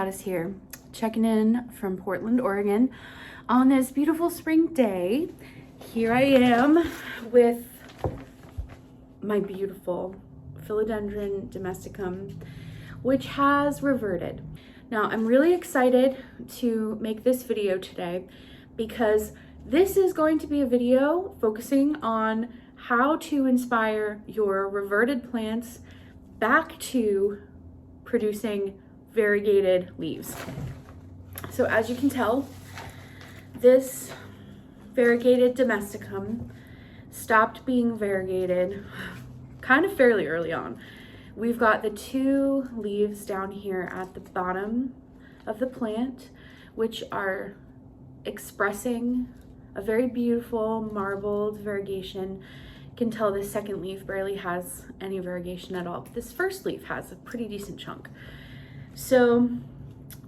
Goddess here, checking in from Portland, Oregon on this beautiful spring day. Here I am with my beautiful Philodendron Domesticum, which has reverted. Now, I'm really excited to make this video today because this is going to be a video focusing on how to inspire your reverted plants back to producing variegated leaves. So as you can tell, this variegated domesticum stopped being variegated kind of fairly early on. We've got the two leaves down here at the bottom of the plant, which are expressing a very beautiful marbled variegation. You can tell this second leaf barely has any variegation at all, but this first leaf has a pretty decent chunk. So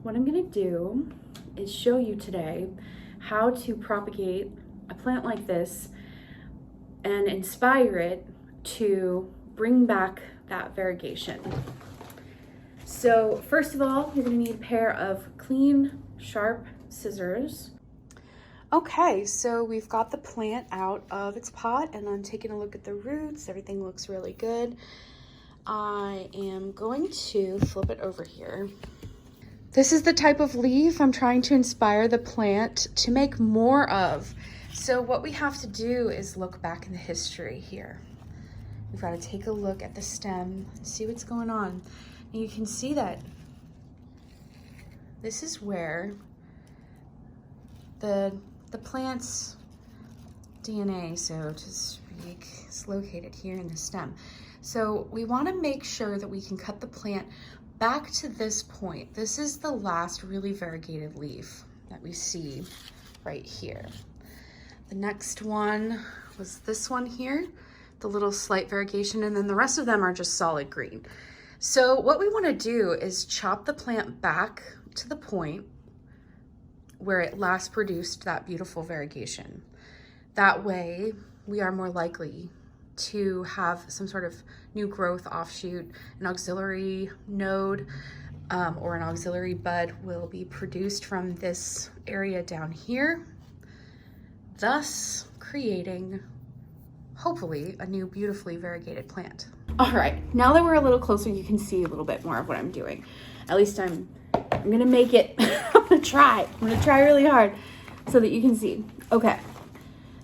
what I'm gonna do is show you today how to propagate a plant like this and inspire it to bring back that variegation. So first of all, you're gonna need a pair of clean, sharp scissors. Okay, so we've got the plant out of its pot and I'm taking a look at the roots. Everything looks really good. I am going to flip it over here. This is the type of leaf I'm trying to inspire the plant to make more of. So what we have to do is look back in the history here. We've got to take a look at the stem, see what's going on. And you can see that this is where the plant's DNA, so to speak, is located here in the stem. So we want to make sure that we can cut the plant back to this point. This is the last really variegated leaf that we see right here. The next one was this one here, the little slight variegation, and then the rest of them are just solid green. So what we want to do is chop the plant back to the point where it last produced that beautiful variegation. That way we are more likely to have some sort of new growth offshoot, an auxiliary node or an auxiliary bud will be produced from this area down here, thus creating hopefully a new beautifully variegated plant. All right, now that we're a little closer, you can see a little bit more of what I'm doing. At least I'm gonna make it. I'm gonna try really hard so that you can see. Okay,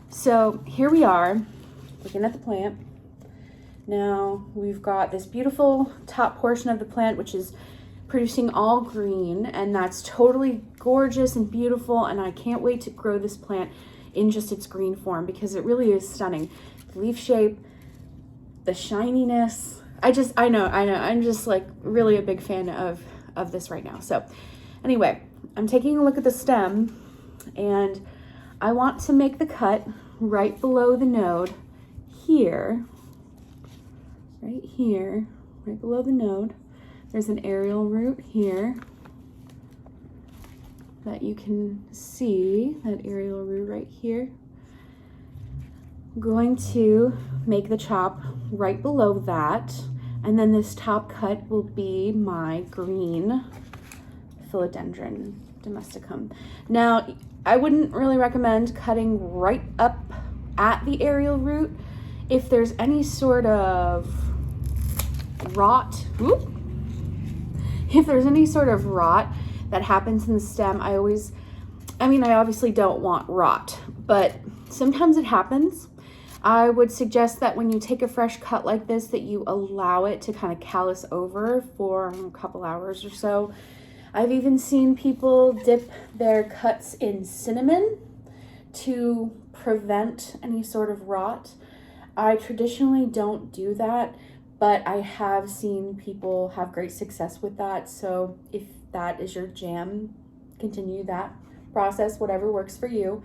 so here we are looking at the plant. Now we've got this beautiful top portion of the plant which is producing all green, and that's totally gorgeous and beautiful, and I can't wait to grow this plant in just its green form because it really is stunning. The leaf shape, the shininess, I know, I'm just like really a big fan of this right now. So anyway, I'm taking a look at the stem and I want to make the cut right below the node here, right below the node. There's an aerial root here that you can see, that aerial root right here. I'm going to make the chop right below that, and then this top cut will be my green Philodendron Domesticum. Now, I wouldn't really recommend cutting right up at the aerial root. If there's any sort of rot, if there's any sort of rot that happens in the stem, I obviously don't want rot, but sometimes it happens. I would suggest that when you take a fresh cut like this, that you allow it to kind of callus over for a couple hours or so. I've even seen people dip their cuts in cinnamon to prevent any sort of rot. I traditionally don't do that, but I have seen people have great success with that. So if that is your jam, continue that process, whatever works for you.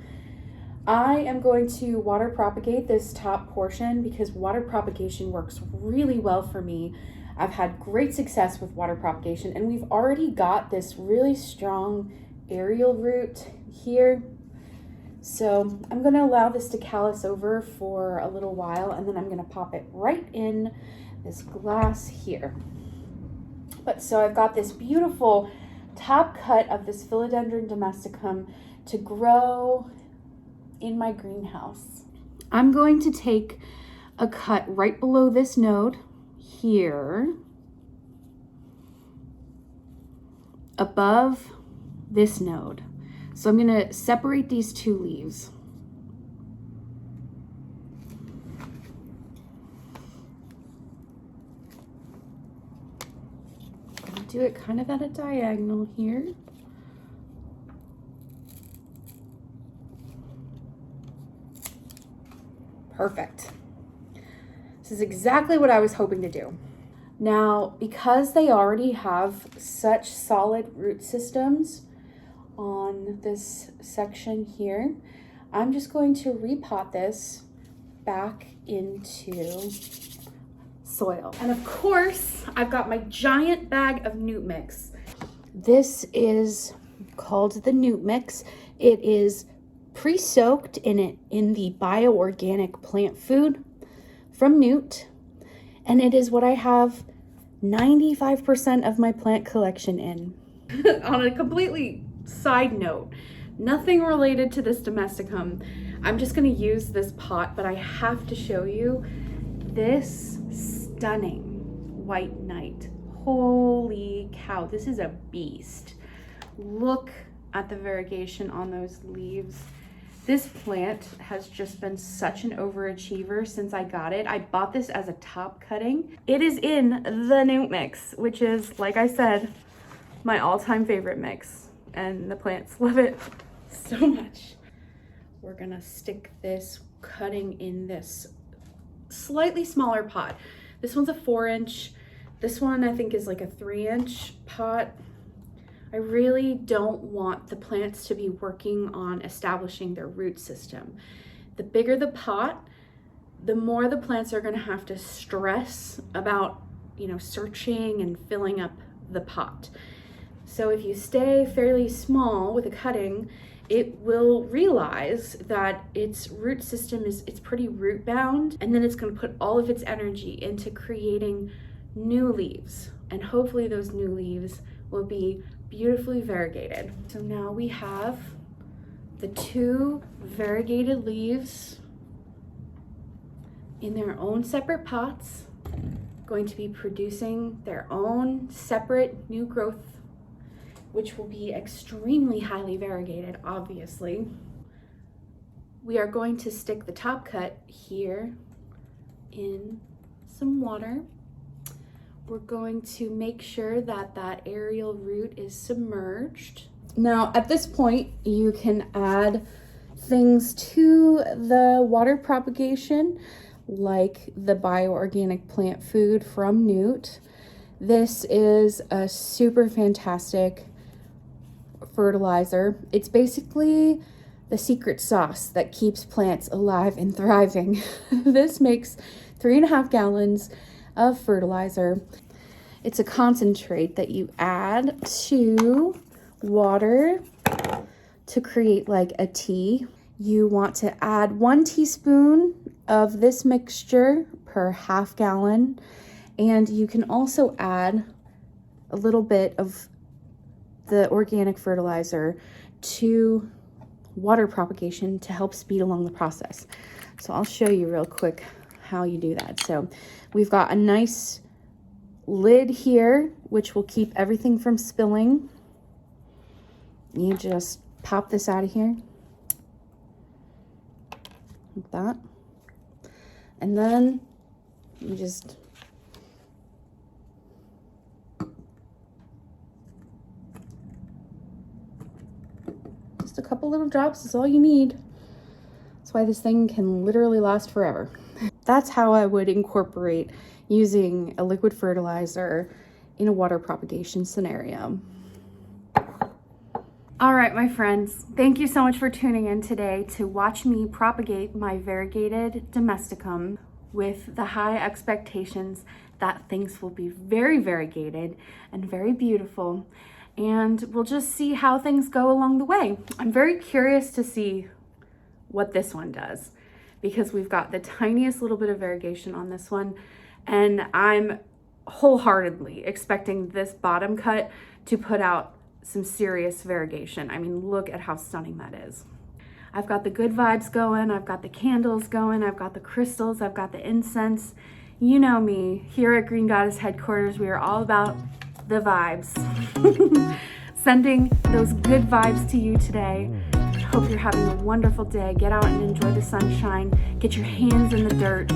I am going to water propagate this top portion because water propagation works really well for me. I've had great success with water propagation, and we've already got this really strong aerial root here. So I'm going to allow this to callus over for a little while, and then I'm going to pop it right in this glass here. But so I've got this beautiful top cut of this Philodendron Domesticum to grow in my greenhouse. I'm going to take a cut right below this node here, above this node. So I'm going to separate these two leaves. I'll do it kind of at a diagonal here. Perfect. This is exactly what I was hoping to do. Now, because they already have such solid root systems on this section here, I'm just going to repot this back into soil. And of course, I've got my giant bag of newt mix. This is called the newt mix. It is pre-soaked in the bioorganic plant food from newt, and it is what I have 95% of my plant collection in. On a completely side note, nothing related to this domesticum, I'm just going to use this pot, but I have to show you this stunning white knight. Holy cow, this is a beast. Look at the variegation on those leaves. This plant has just been such an overachiever since I got it. I bought this as a top cutting. It is in the newt mix, which is, like I said, my all-time favorite mix, and the plants love it so much. We're gonna stick this cutting in this slightly smaller pot. This one's a 4-inch. This one I think is like a 3-inch pot. I really don't want the plants to be working on establishing their root system. The bigger the pot, the more the plants are going to have to stress about, searching and filling up the pot. So if you stay fairly small with a cutting, it will realize that its root system it's pretty root bound, and then it's going to put all of its energy into creating new leaves, and hopefully those new leaves will be beautifully variegated. So now we have the 2 variegated leaves in their own separate pots, going to be producing their own separate new growth, which will be extremely highly variegated, obviously. We are going to stick the top cut here in some water. We're going to make sure that that aerial root is submerged. Now, at this point, you can add things to the water propagation, like the bioorganic plant food from newt. This is a super fantastic fertilizer. It's basically the secret sauce that keeps plants alive and thriving. This makes 3.5 gallons of fertilizer. It's a concentrate that you add to water to create like a tea. You want to add 1 teaspoon of this mixture per 1/2 gallon, and you can also add a little bit of the organic fertilizer to water propagation to help speed along the process. So I'll show you real quick how you do that. So we've got a nice lid here, which will keep everything from spilling. You just pop this out of here like that, and then you just a couple little drops is all you need. That's why this thing can literally last forever. That's how I would incorporate using a liquid fertilizer in a water propagation scenario. All right, my friends, thank you so much for tuning in today to watch me propagate my variegated domesticum with the high expectations that things will be very variegated and very beautiful. And we'll just see how things go along the way. I'm very curious to see what this one does, because we've got the tiniest little bit of variegation on this one, and I'm wholeheartedly expecting this bottom cut to put out some serious variegation. I mean, look at how stunning that is. I've got the good vibes going, I've got the candles going, I've got the crystals, I've got the incense. You know me, here at Green Goddess headquarters, we are all about the vibes. Sending those good vibes to you today. Hope you're having a wonderful day. Get out and enjoy the sunshine. Get your hands in the dirt.